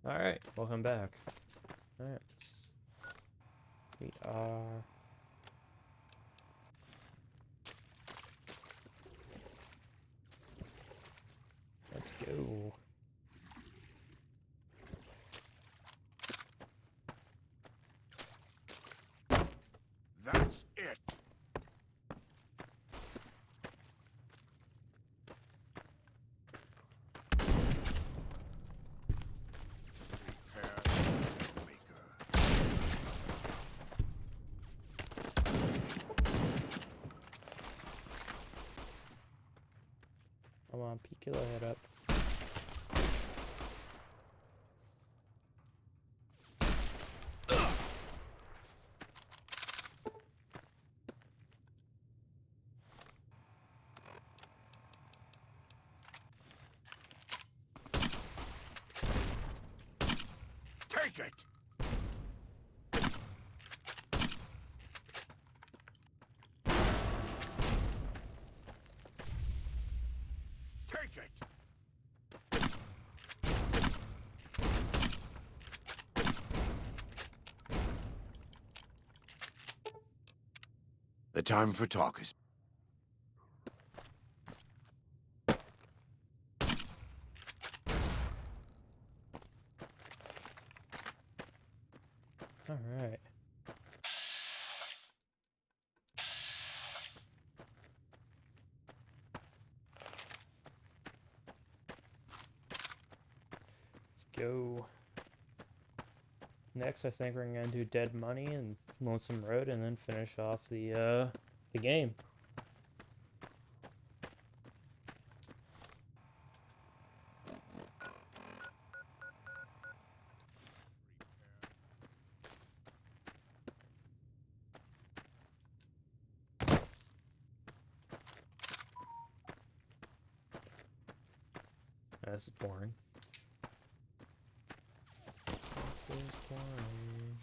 Alright, welcome back. Alright. We are... Let's go. That's it. Prepare maker. Come on, peek your head up. Take it. Take it. The time for talk is... Alright. Let's go. Next, I think we're gonna do Dead Money and Lonesome Road, and then finish off the game. This is boring. This is boring.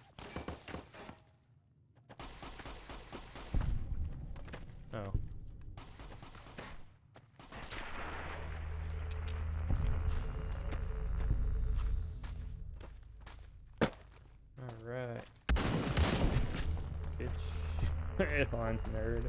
Oh. Alright. Bitch. On, nerd.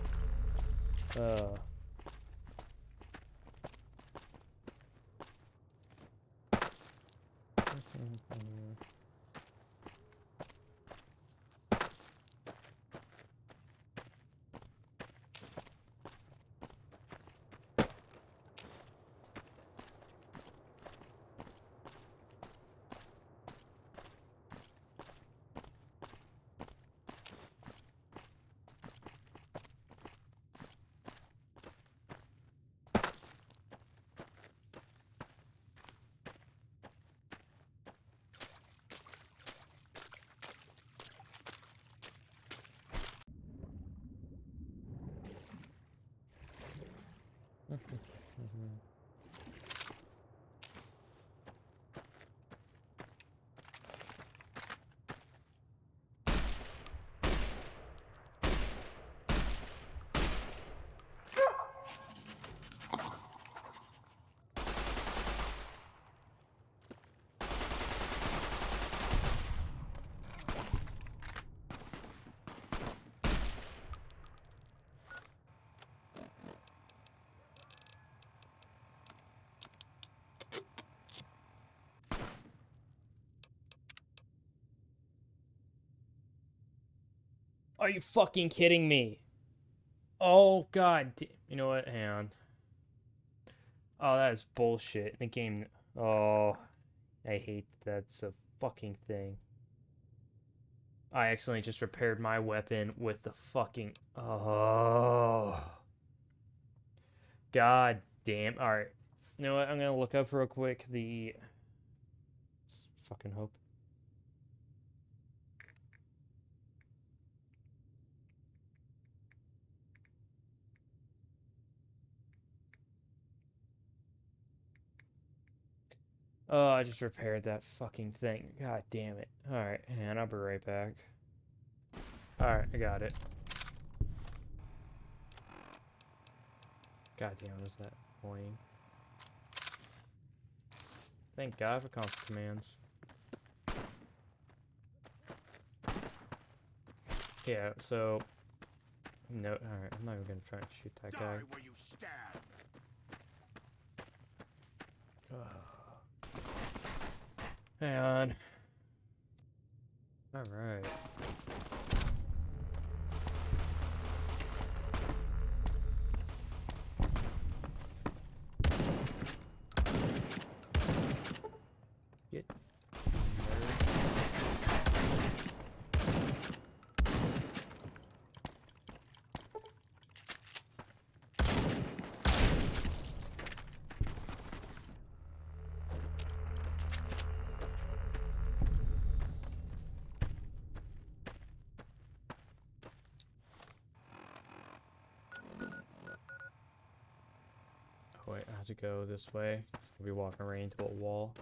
Are you fucking kidding me? Oh god. You know what? Hang on. Oh, that is bullshit. The game. Oh, I hate that's a fucking thing. I accidentally just repaired my weapon with the fucking. Oh. God damn. Alright. You know what? I'm gonna look up real quick the. Fucking hope. Oh, I just repaired that fucking thing. God damn it. Alright, and I'll be right back. Alright, I got it. God damn, is that annoying? Thank God for console commands. Yeah, so... No, alright, I'm not even gonna try and shoot that guy. Die where you stand. Hang on. Alright. Get there. Oh wait, I have to go this way. I'll be walking right into a wall.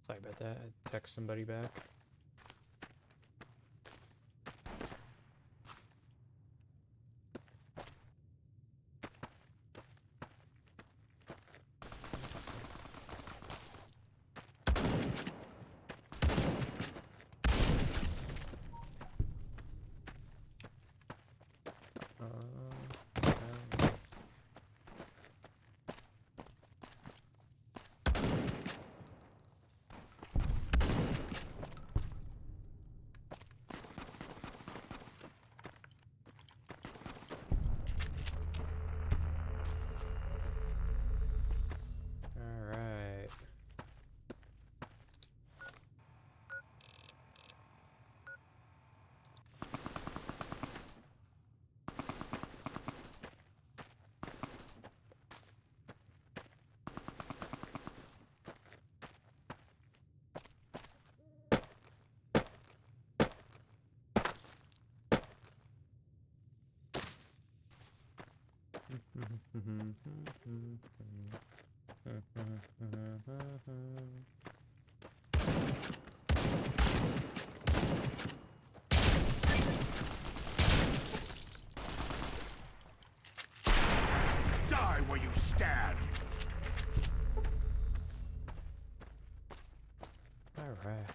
Sorry about that. I text somebody back. Okay. Alright. Die where you stand. Alright.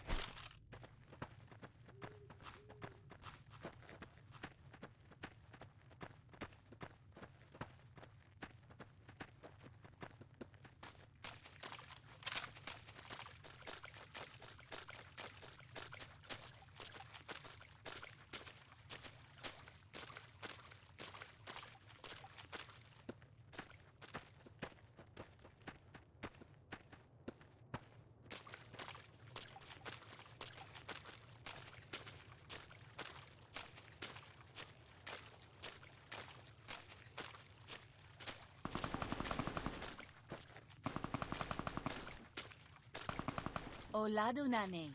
Olado nane.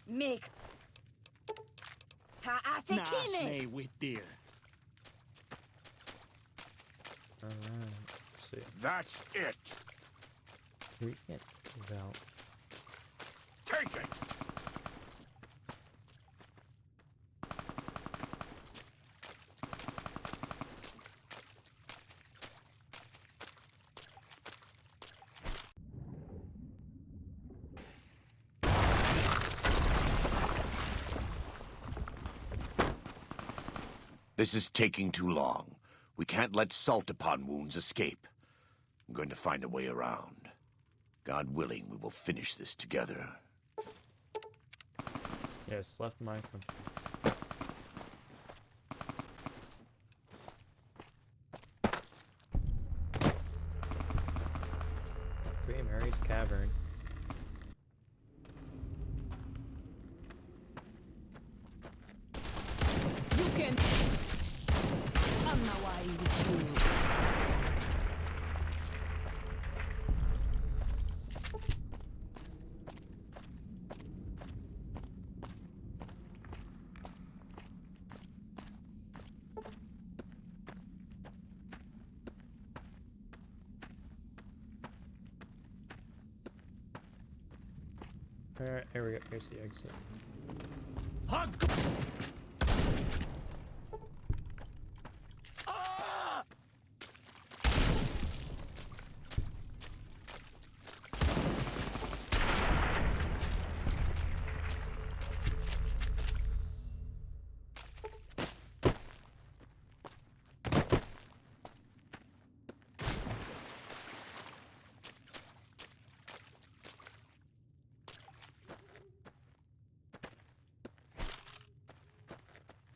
Make. Kaasekine. with dear. Alright. Let's see. That's it. We can't move out. Take it. This is taking too long. We can't let salt upon wounds escape. I'm going to find a way around. God willing, we will finish this together. Yes, left my country. Queen Mary's Cavern. Here we go. Here's the exit.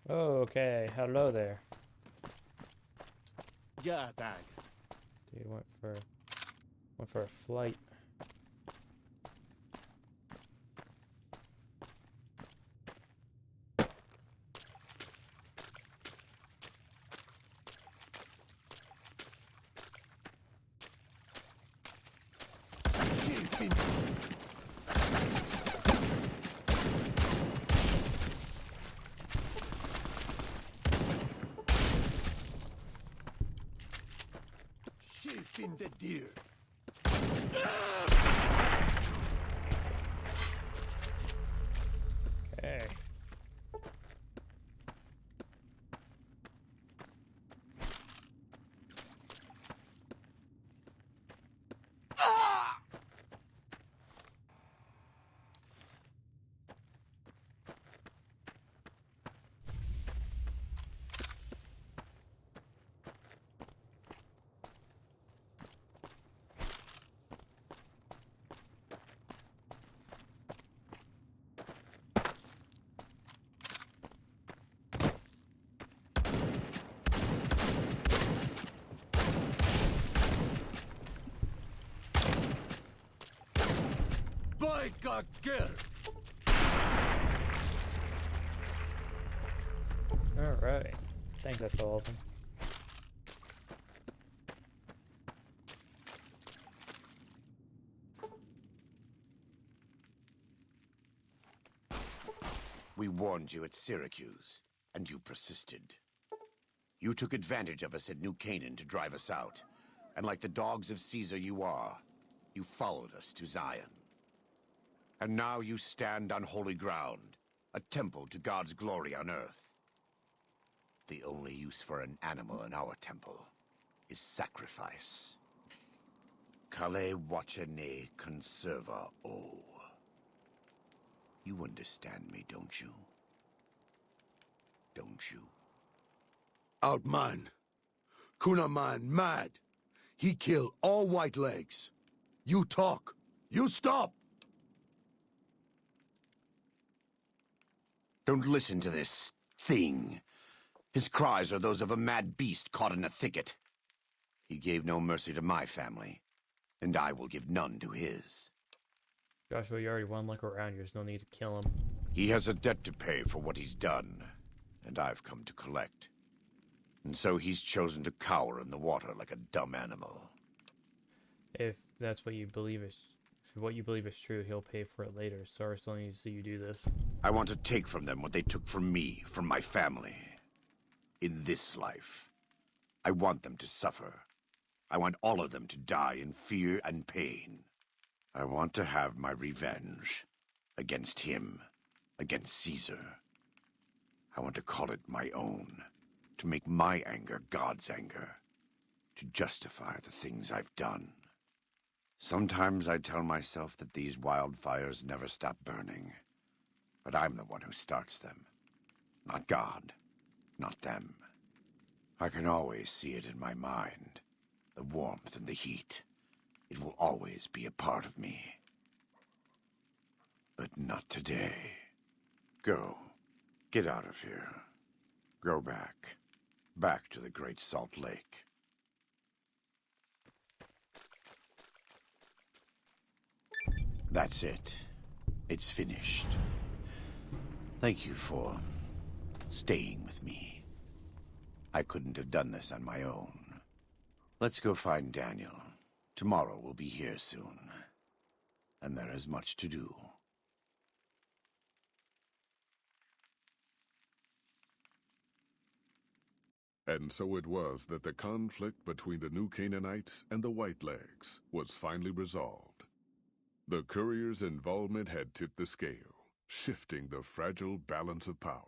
Okay, hello there. Yeah, dad. Dude went for a flight. Sheep in the deer. Okay. By God, girl! Alright. I think that's all of them. We warned you at Syracuse, and you persisted. You took advantage of us at New Canaan to drive us out, and like the dogs of Caesar you are, you followed us to Zion. And now you stand on holy ground, a temple to God's glory on earth. The only use for an animal in our temple is sacrifice. Kale wachene conserva o. You understand me, don't you? Don't you? Outman. Kunaman mad. He kill all white legs. You talk. You stop. Don't listen to this thing. His cries are those of a mad beast caught in a thicket. He gave no mercy to my family, and I will give none to his. Joshua, you already won. Look around you. There's no need to kill him. He has a debt to pay for what he's done, and I've come to collect. And so he's chosen to cower in the water like a dumb animal. If that's what you believe is, if what you believe is true, he'll pay for it later. Sorry, still needs to see you do this. I want to take from them what they took from me, from my family. In this life. I want them to suffer. I want all of them to die in fear and pain. I want to have my revenge. Against him. Against Caesar. I want to call it my own. To make my anger God's anger. To justify the things I've done. Sometimes I tell myself that these wildfires never stop burning. But I'm the one who starts them. Not God. Not them. I can always see it in my mind. The warmth and the heat. It will always be a part of me. But not today. Go. Get out of here. Go back. Back to the Great Salt Lake. That's it. It's finished. Thank you for staying with me. I couldn't have done this on my own. Let's go find Daniel. Tomorrow we'll be here soon. And there is much to do. And so it was that the conflict between the New Canaanites and the Whitelegs was finally resolved. The courier's involvement had tipped the scale, shifting the fragile balance of power.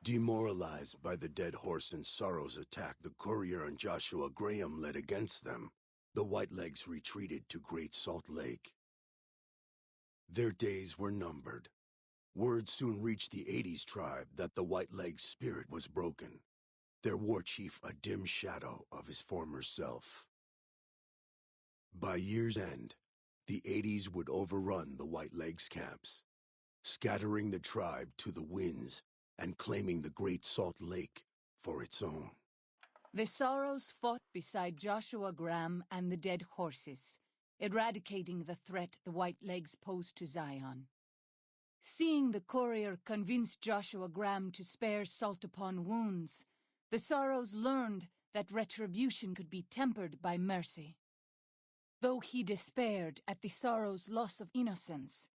Demoralized by the Dead Horse and Sorrow's attack the courier and Joshua Graham led against them, the Whitelegs retreated to Great Salt Lake. Their days were numbered. Word soon reached the 80s tribe that the Whitelegs' spirit was broken, their war chief a dim shadow of his former self. By year's end, the 80s would overrun the Whitelegs' camps, scattering the tribe to the winds and claiming the Great Salt Lake for its own. The Sorrows fought beside Joshua Graham and the Dead Horses, eradicating the threat the Whitelegs posed to Zion. Seeing the courier convince Joshua Graham to spare Salt upon Wounds, the Sorrows learned that retribution could be tempered by mercy. Though he despaired at the Sorrows' loss of innocence,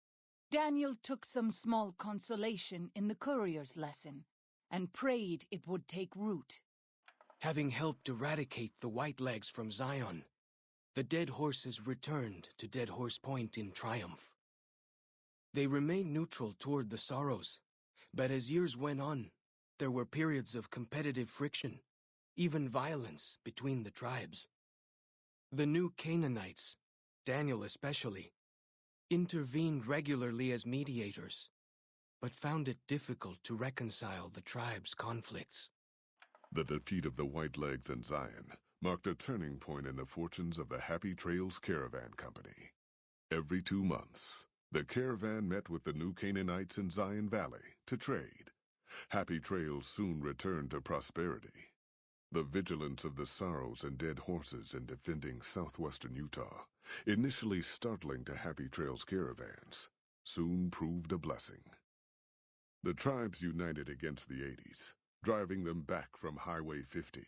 Daniel took some small consolation in the courier's lesson and prayed it would take root. Having helped eradicate the Whitelegs from Zion, the Dead Horses returned to Dead Horse Point in triumph. They remained neutral toward the Sorrows, but as years went on, there were periods of competitive friction, even violence between the tribes. The new Canaanites, Daniel especially, intervened regularly as mediators, but found it difficult to reconcile the tribe's conflicts. The defeat of the Whitelegs in Zion marked a turning point in the fortunes of the Happy Trails Caravan Company. Every 2 months, the caravan met with the new Canaanites in Zion Valley to trade. Happy Trails soon returned to prosperity. The vigilance of the Sorrows and Dead Horses in defending southwestern Utah, initially startling to Happy Trails caravans, soon proved a blessing. The tribes united against the 80s, driving them back from Highway 50,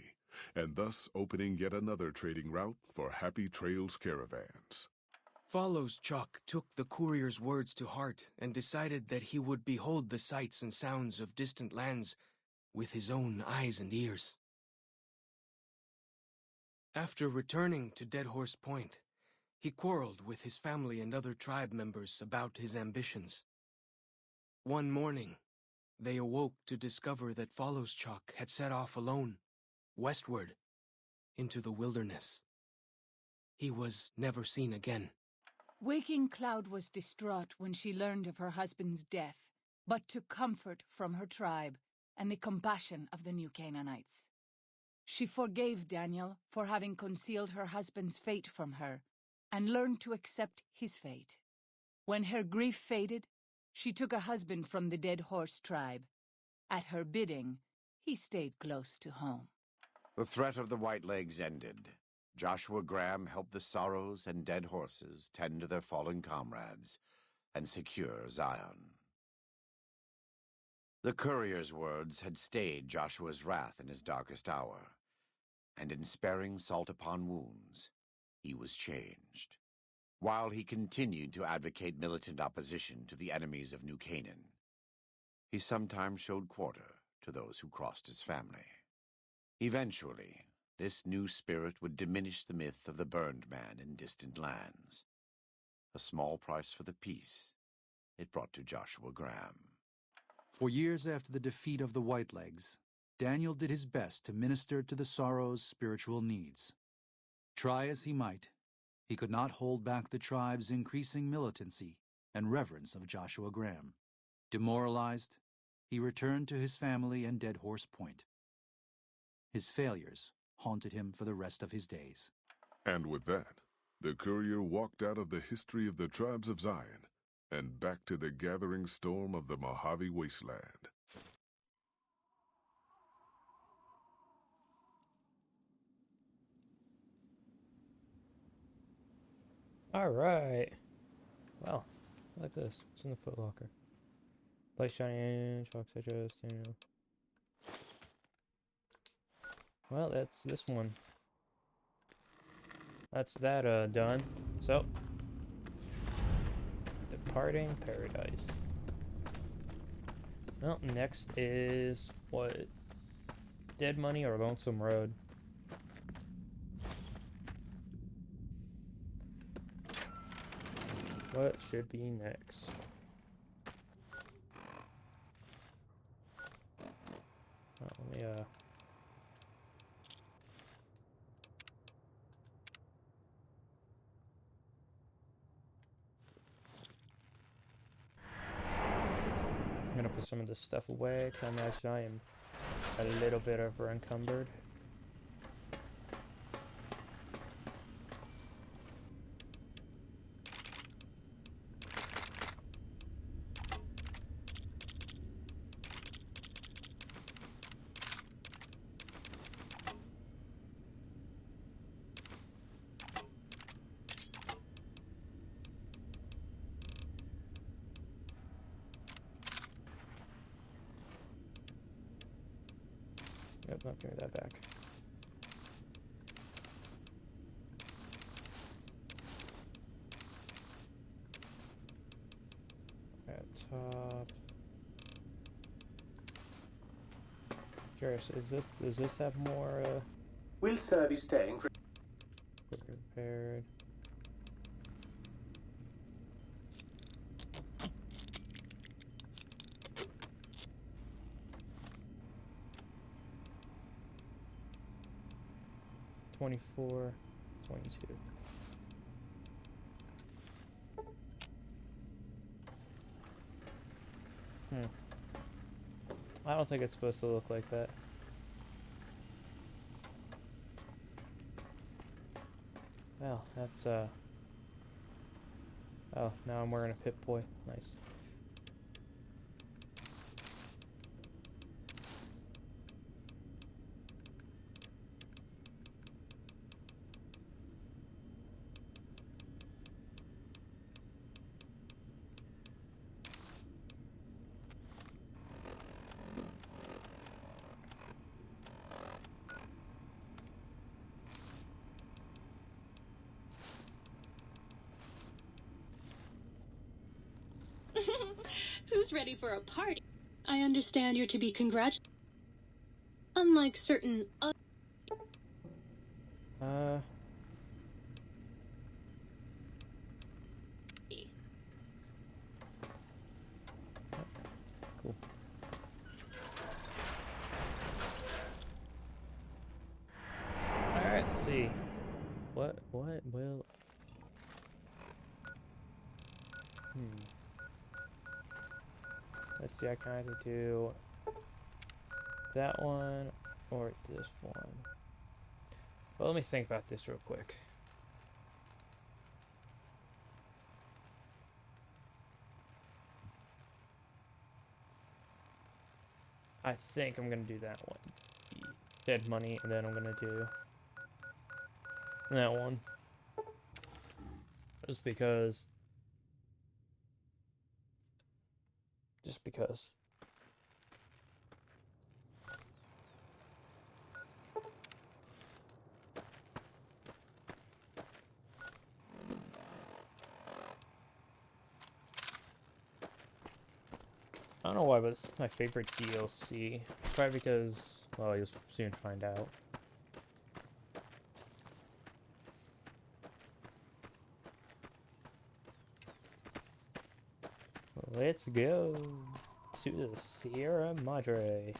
and thus opening yet another trading route for Happy Trails caravans. Follows Chuck took the courier's words to heart and decided that he would behold the sights and sounds of distant lands with his own eyes and ears. After returning to Dead Horse Point, he quarreled with his family and other tribe members about his ambitions. One morning, they awoke to discover that Follows Chuck had set off alone, westward, into the wilderness. He was never seen again. Waking Cloud was distraught when she learned of her husband's death, but took comfort from her tribe and the compassion of the new Canaanites. She forgave Daniel for having concealed her husband's fate from her, and learned to accept his fate. When her grief faded, she took a husband from the Dead Horse tribe. At her bidding, he stayed close to home. The threat of the Whitelegs ended. Joshua Graham helped the Sorrows and Dead Horses tend to their fallen comrades and secure Zion. The courier's words had stayed Joshua's wrath in his darkest hour, and in sparing Salt upon Wounds, he was changed. While he continued to advocate militant opposition to the enemies of New Canaan, he sometimes showed quarter to those who crossed his family. Eventually, this new spirit would diminish the myth of the burned man in distant lands, a small price for the peace it brought to Joshua Graham. For years after the defeat of the Whitelegs, Daniel did his best to minister to the Sorrows' spiritual needs. Try as he might, he could not hold back the tribe's increasing militancy and reverence of Joshua Graham. Demoralized, he returned to his family and Dead Horse Point. His failures haunted him for the rest of his days. And with that, the courier walked out of the history of the tribes of Zion and back to the gathering storm of the Mojave Wasteland. Alright. Wow. Look at this. It's in the footlocker. Place shiny, chalk citrus, you know. Well, that's this one. That's that, done. So. Departing Paradise. Well, next is, what? Dead Money or Lonesome Road? What should be next? Oh, let me, I'm gonna put some of this stuff away, because I imagine I am a little bit over encumbered. Nope, not give me that back. At top. Curious, does this have more Will Sir be staying for... repaired? $24, $22. I don't think it's supposed to look like that. Well, that's oh, now I'm wearing a Pip-Boy. Nice. Who's ready for a party? I understand you're to be congratulated. Unlike certain other... Cool. Alright, let's see. What will... Let's see, I can either do that one, or it's this one. Well, let me think about this real quick. I think I'm gonna do that one. The dead money, and then I'm gonna do that one. Just because. Just because. I don't know why, but it's my favorite DLC. Probably because, well, you'll soon find out. Let's go to the Sierra Madre.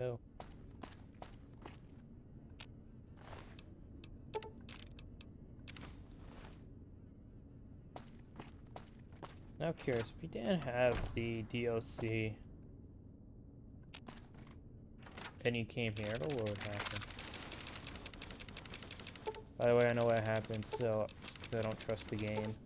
Oh. Now curious, if you didn't have the DLC and you came here, what would happen? By the way, I know what happened, so I don't trust the game.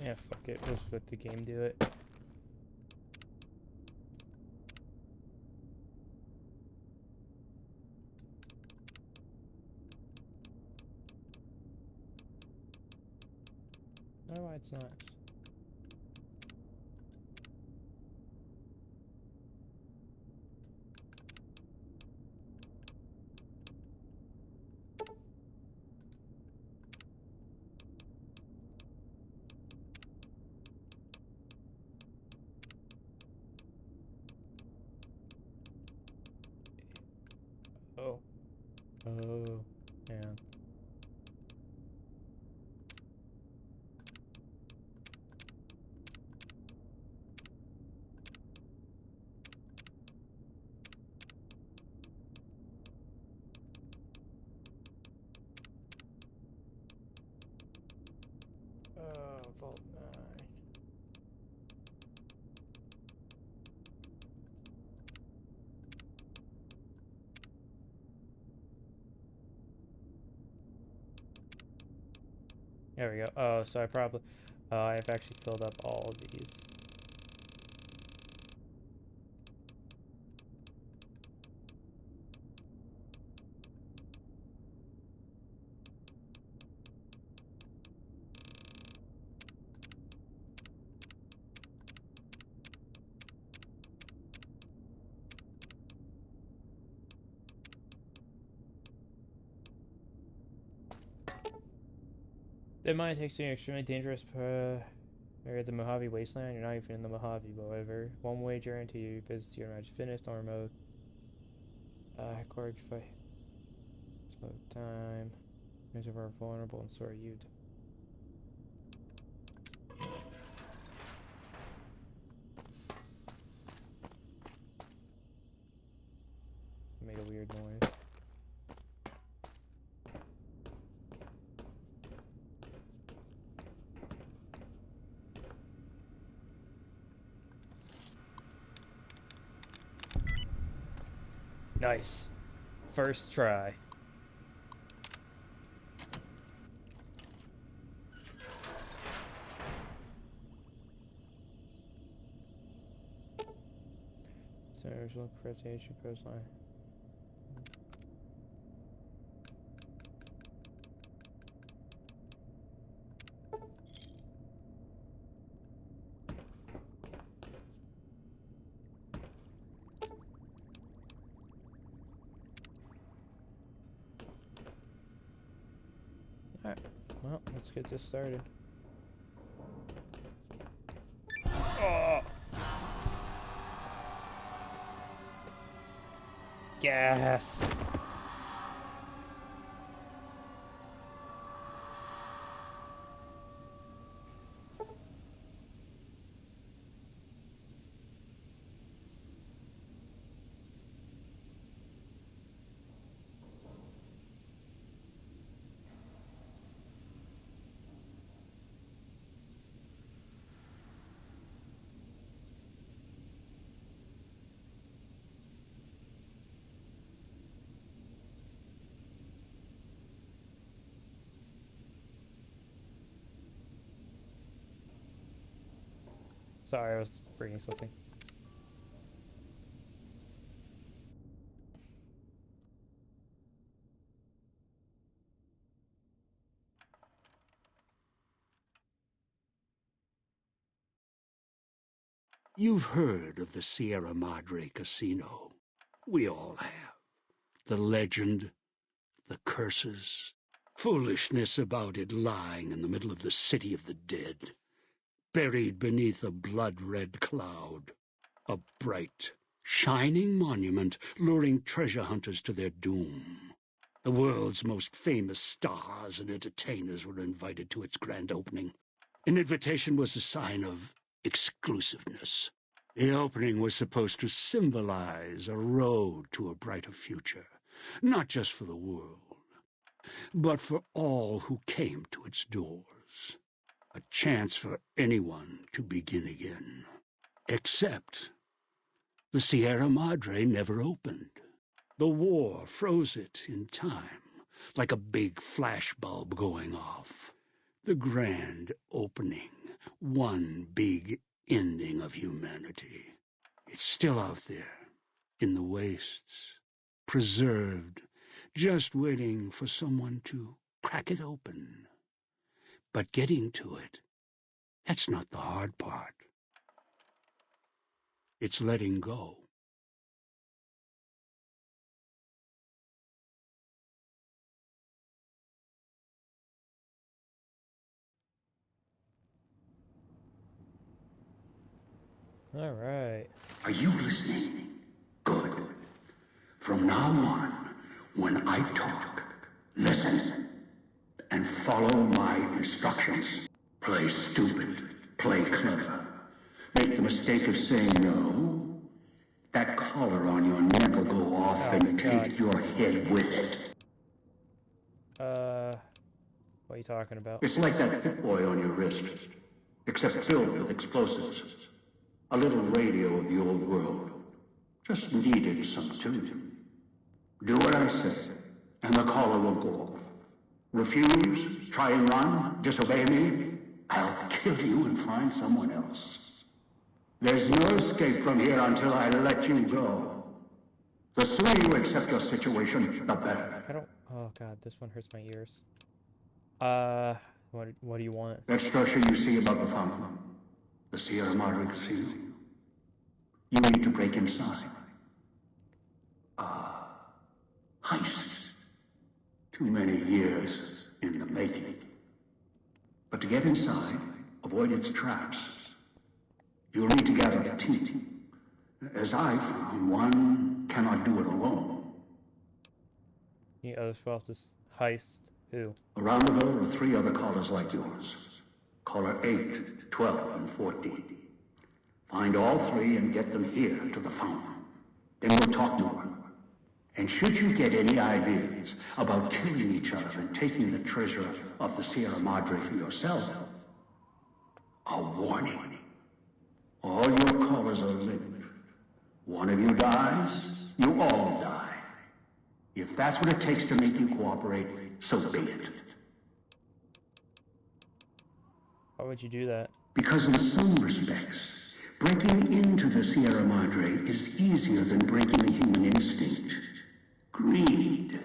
Yeah, fuck it. Let's let the game do it. I don't know why it's not. Oh. Oh. Yeah. Vault 9. There we go. Oh, so I probably... I've actually filled up all of these. The mine takes you to an extremely dangerous area of the Mojave Wasteland. You're not even in the Mojave, however. One way journey to your visit your match fitness, normal mode. Headquarters fight. Slow time. Makes are vulnerable and so are you. Made a weird noise. Nice. First try. So original presentation coastline. Alright, well, let's get this started. Oh! Gas! Sorry, I was bringing something. You've heard of the Sierra Madre Casino. We all have. The legend, the curses, foolishness about it lying in the middle of the city of the dead, buried beneath a blood-red cloud. A bright, shining monument luring treasure hunters to their doom. The world's most famous stars and entertainers were invited to its grand opening. An invitation was a sign of exclusiveness. The opening was supposed to symbolize a road to a brighter future, not just for the world, but for all who came to its doors. A chance for anyone to begin again. Except the Sierra Madre never opened. The war froze it in time, like a big flashbulb going off. The grand opening one big ending of humanity. It's still out there, in the wastes, preserved, just waiting for someone to crack it open. But getting to it, that's not the hard part. It's letting go. All right. Are you listening? Good. From now on, when I talk, listen and follow my instructions. Play stupid, play clever. Make the mistake of saying no. That collar on your neck will go off and take your head with it. What are you talking about? It's like that Pip Boy on your wrist, except filled with explosives. A little radio of the old world. Just needed some tuning. Do what I say, and the collar will go off. Refuse, try and run, disobey me, I'll kill you and find someone else. There's no escape from here until I let you go. The sooner you accept your situation, the better. I don't... Oh, God, this one hurts my ears. What do you want? That structure you see above the fountain, the Sierra Madre Casino. You need to break inside. Heist. Too many years in the making. But to get inside, avoid its traps. You'll need to gather a team. As I found, one cannot do it alone. You others will have to heist. Who? Around the world are 3 other callers like yours. Caller 8, 12, and 14. Find all 3 and get them here to the fountain. Then we'll talk more. And should you get any ideas about killing each other and taking the treasure of the Sierra Madre for yourself, a warning. All your callers are linked. One of you dies, you all die. If that's what it takes to make you cooperate, so be it. Why would you do that? Because in some respects, breaking into the Sierra Madre is easier than breaking the human instinct. Greed.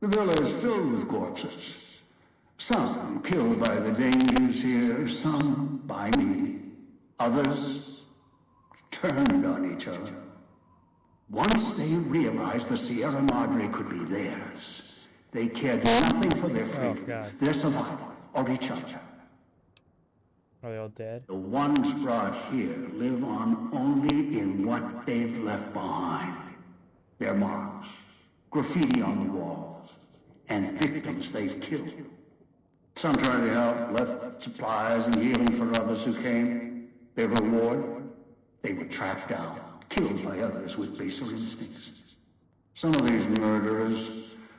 The villa is filled with corpses. Some killed by the dangers here, some by me. Others turned on each other. Once they realized the Sierra Madre could be theirs, they cared nothing for their freedom, their survival, or each other. Are they all dead? The ones brought here live on only in what they've left behind. Their marks, graffiti on the walls, and victims they've killed. Some tried to help, left supplies and healing for others who came. Their reward? They were tracked down, killed by others with baser instincts. Some of these murderers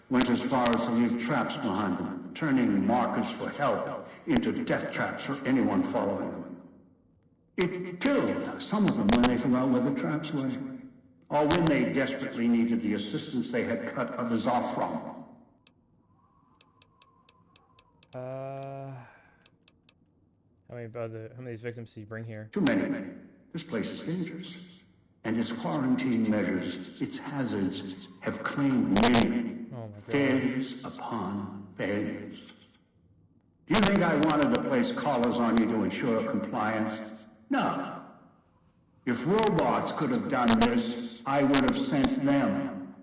went as far as to leave traps behind them, turning markers for help into death traps for anyone following them. It killed some of them when they forgot where the traps were, or when they desperately needed the assistance they had cut others off from. How many of these victims did you bring here? Too many. This place is dangerous. And its quarantine measures, its hazards, have claimed many. Oh my God. Failures upon failures. Do you think I wanted to place collars on you to ensure compliance? No. If robots could have done this, I would have sent them.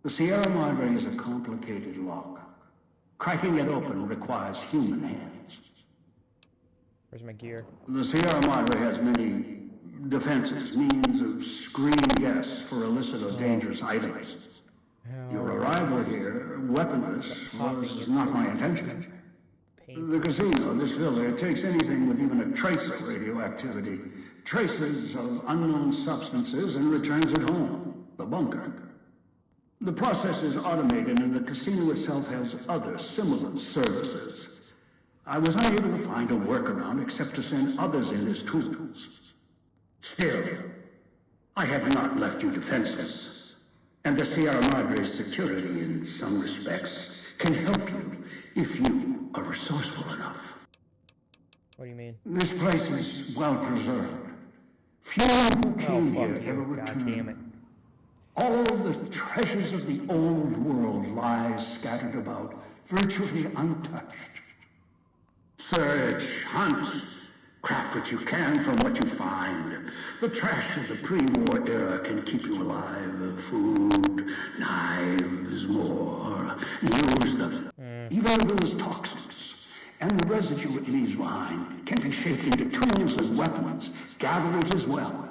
The Sierra Madre is a complicated lock. Cracking it open requires human hands. Where's my gear? The Sierra Madre has many defenses, means of screening guests for illicit or dangerous items. Your arrival here, weaponless, was not my intention. The casino, this villa, it takes anything with even a trace of radioactivity, traces of unknown substances, and returns it home, the bunker. The process is automated, and the casino itself has other similar services. I was unable to find a workaround except to send others in as tools. Still, I have not left you defenseless, and the Sierra Madre's security, in some respects, can help you if you are resourceful enough. What do you mean? This place is well preserved. Few who came fuck here you. ever God returned. damn it. All the treasures of the old world lie scattered about, virtually untouched. Search, hunt, craft what you can from what you find. The trash of the pre-war era can keep you alive. Food, knives, more. Use them. Even those toxins and the residue it leaves behind can be shaped into tools and weapons. Gather it as well.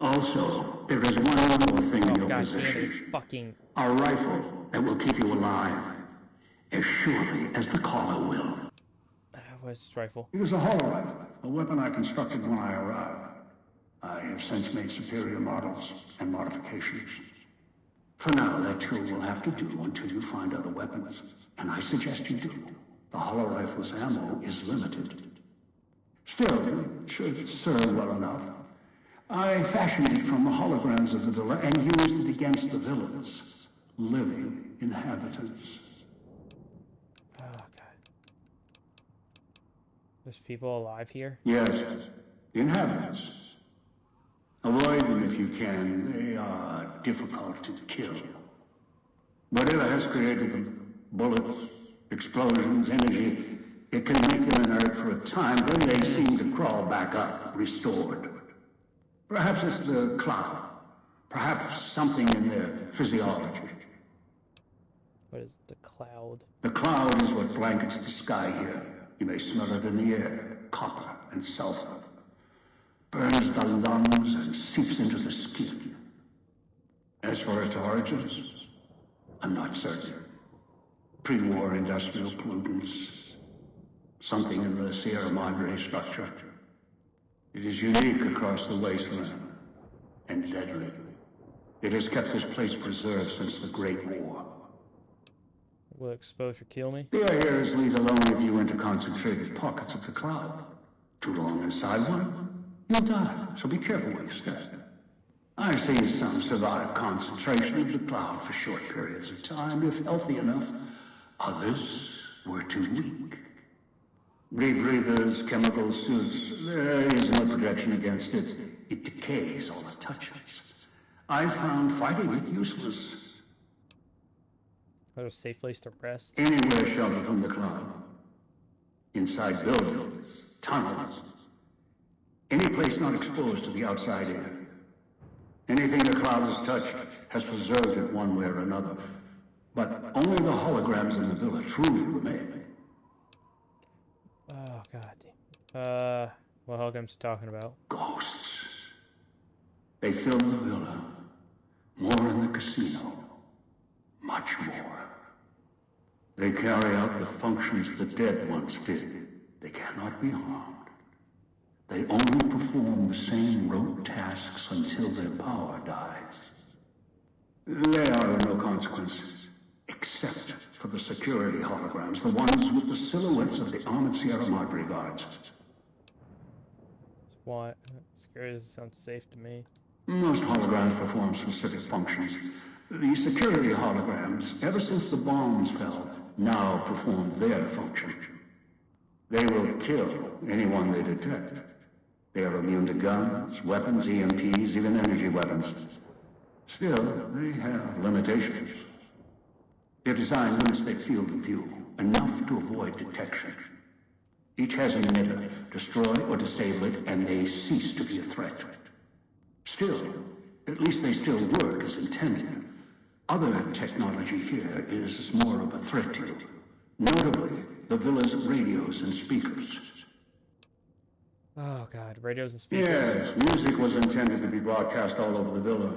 Also, there is one more thing in your God damn it, possession. it's fucking... A rifle that will keep you alive, as surely as the caller will. Where's this rifle? It is a hollow rifle, a weapon I constructed when I arrived. I have since made superior models and modifications. For now, that tool will have to do until you find other weapons, and I suggest you do. The hollow rifle's ammo is limited. Still, it should serve well enough. I fashioned it from the holograms of the villa and used it against the villa's living inhabitants. Oh, God. There's people alive here? Yes, the inhabitants. Avoid them if you can. They are difficult to kill. Whatever has created them, bullets, explosions, energy, it can make them inert for a time, then they seem to crawl back up, restored. Perhaps it's the cloud. Perhaps something in their physiology. What is the cloud? The cloud is what blankets the sky here. You may smell it in the air. Copper and sulfur. Burns the lungs and seeps into the skin. As for its origins, I'm not certain. Pre-war industrial pollutants. Something in the Sierra Madre structure. It is unique across the wasteland, and deadly. It has kept this place preserved since the Great War. Will exposure kill me? The air is lethal only if you enter concentrated pockets of the cloud. Too long inside one, you'll die, so be careful where you step. I've seen some survive concentration of the cloud for short periods of time, if healthy enough. Others were too weak. Rebreathers, chemical suits, there is no protection against it. It decays all it touches. I found fighting it useless. What a safe place to rest? Anywhere sheltered from the cloud. Inside buildings, tunnels. Any place not exposed to the outside air. Anything the cloud has touched has preserved it one way or another. But only the holograms in the villa truly remain. Oh, God. What holograms are you talking about? Ghosts. They fill the villa. More in the casino. Much more. They carry out the functions the dead once did. They cannot be harmed. They only perform the same rote tasks until their power dies. They are of no consequence, except for the security holograms, the ones with the silhouettes of the armored Sierra Madre guards. Why? Security doesn't sound safe to me. Most holograms perform specific functions. The security holograms, ever since the bombs fell, now perform their function. They will kill anyone they detect. They are immune to guns, weapons, EMPs, even energy weapons. Still, they have limitations. Their design limits their field of view, enough to avoid detection. Each has an emitter. Destroy or disable it, and they cease to be a threat. Still, at least they still work as intended. Other technology here is more of a threat to you. Notably, the villa's radios and speakers. Oh, God. Radios and speakers? Yes, music was intended to be broadcast all over the villa.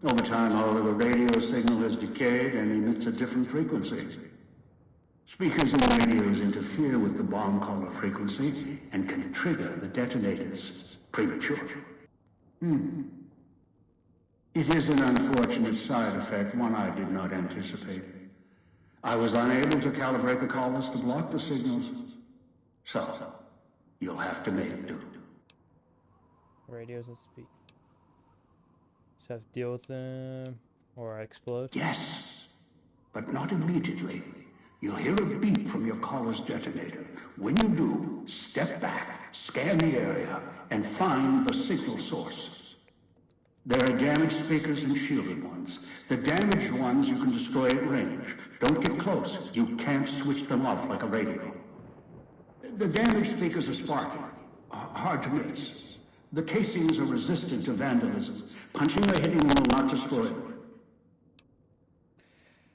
Over time, however, the radio signal has decayed and emits a different frequency. Speakers and radios interfere with the bomb caller frequency and can trigger the detonators prematurely. It is an unfortunate side effect, one I did not anticipate. I was unable to calibrate the callers to block the signals. So, you'll have to make do. Radios and speakers. Just have to deal with them, or I explode? Yes, but not immediately. You'll hear a beep from your caller's detonator. When you do, step back, scan the area, and find the signal source. There are damaged speakers and shielded ones. The damaged ones you can destroy at range. Don't get close. You can't switch them off like a radio. The damaged speakers are sparking. Hard to miss. The casings are resistant to vandalism. Punching or hitting them will not destroy them.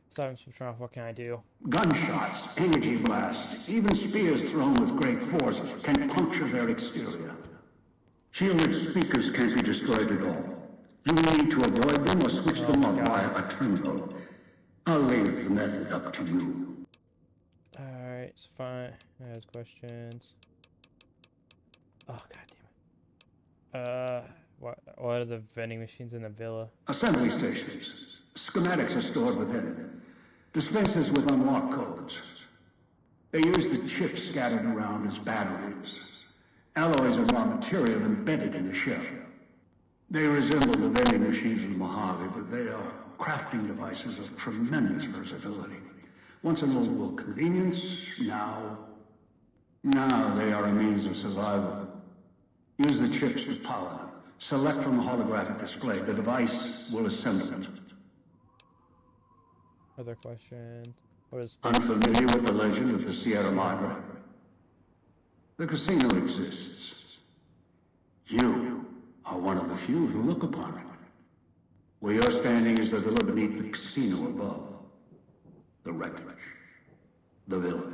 So I'm switching off. What can I do? Gunshots, energy blasts, even spears thrown with great force can puncture their exterior. Shielded speakers can't be destroyed at all. You need to avoid them or switch them off via a terminal. I'll leave the method up to you. Alright, it's fine. Has questions. Oh, god damn it. What are the vending machines in the villa? Assembly stations. Schematics are stored within. Dispensers with unlocked codes. They use the chips scattered around as batteries. Alloys are raw material embedded in the shell. They resemble the vending machines of the Mojave, but they are crafting devices of tremendous versatility. Once an old-world convenience, now they are a means of survival. Use the chips to power them. Select from the holographic display. The device will assemble it. Other questions? What is Unfamiliar with the legend of the Sierra Madre? The casino exists. You are one of the few who look upon it. Where you're standing is the villa beneath the casino above. The wreckage. The villa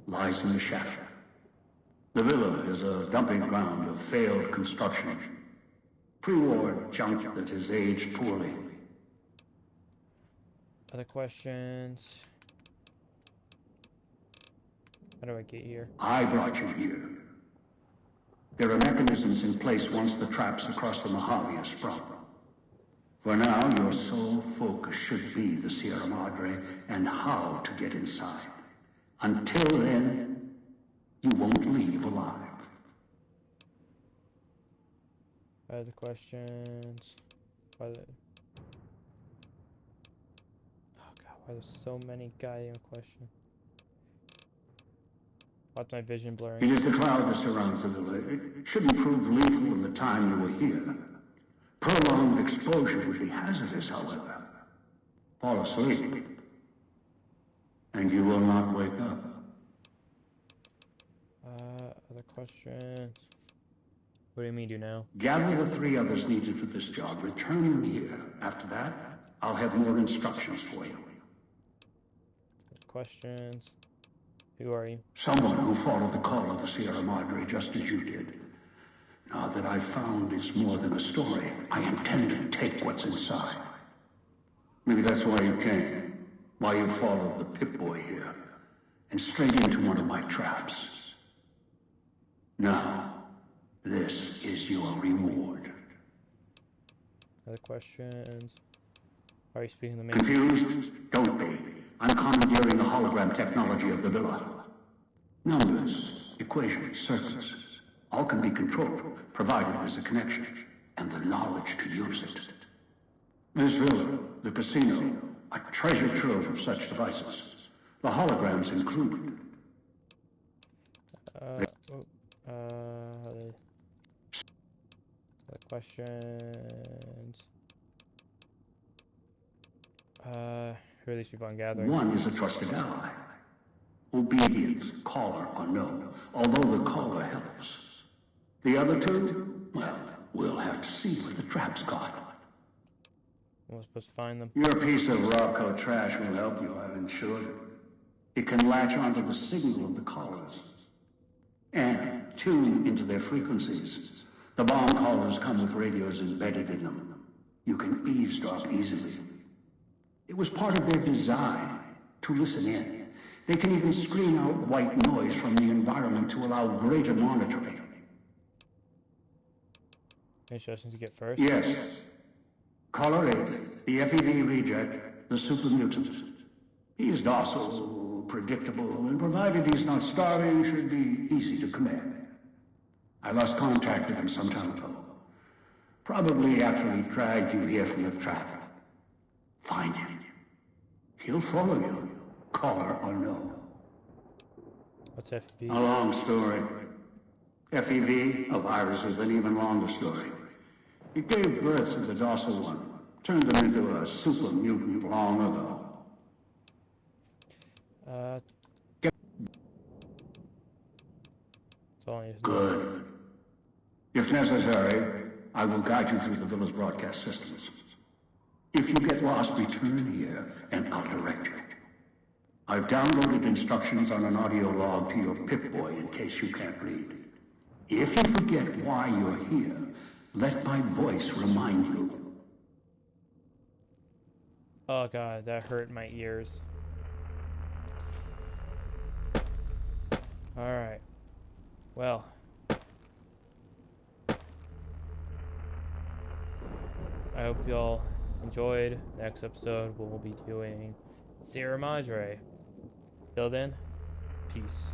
lies in the shadow. The villa is a dumping ground of failed construction. Pre-war junk that has aged poorly. other questions? How do I get here? I brought you here. There are mechanisms in place once the traps across the Mojave are sprung. For now, your sole focus should be the Sierra Madre and how to get inside. Until then, you won't leave alive. Other questions? Why are oh god, why there's so many goddamn questions? Why's my vision blurring? It is the cloud that surrounds the villa. It shouldn't prove lethal in the time you were here. Prolonged exposure would be hazardous, however. Fall asleep, and you will not wake up. Other questions? What do you mean do now? Gather the 3 others needed for this job. Return them here. After that, I'll have more instructions for you. Questions? Who are you? Someone who followed the call of the Sierra Madre just as you did. Now that I've found it's more than a story, I intend to take what's inside. Maybe that's why you came. Why you followed the Pip-Boy here. And straight into one of my traps. Now, this is your reward. Other questions? Are you speaking to me? Confused? Don't be. I'm commandeering the hologram technology of the villa. Numbers, equations, circuits, all can be controlled, provided there's a connection, and the knowledge to use it. This villa, the casino, a treasure trove of such devices. The holograms included. Other questions? Who are these people I'm gathering? One is a trusted ally. Obedient, caller or no, although the caller helps. The other 2, well, we'll have to see what the trap's got. I'm supposed to find them. Your piece of Rocco trash will help you, I've ensured it. It can latch onto the signal of the callers and tune into their frequencies. The bomb callers come with radios embedded in them. You can eavesdrop easily. It was part of their design to listen in. They can even screen out white noise from the environment to allow greater monitoring. Any instructions you get first? Yes. Caller 8, the FEV reject, the super mutant. He is docile, predictable, and provided he's not starving, should be easy to command. I lost contact with him some time ago. Probably after he dragged you here from the trap. Find him. He'll follow you, caller or no. What's FEV? A long story. FEV, a virus, is an even longer story. It gave birth to the docile one, turned them into a super mutant long ago. That's all I need to know. Good. If necessary, I will guide you through the villa's broadcast systems. If you get lost, return here, and I'll direct you. I've downloaded instructions on an audio log to your Pip-Boy in case you can't read. If you forget why you're here, let my voice remind you. Oh god, that hurt my ears. Alright. Well. I hope y'all enjoyed. Next episode, we'll be doing Sierra Madre. Till then, peace.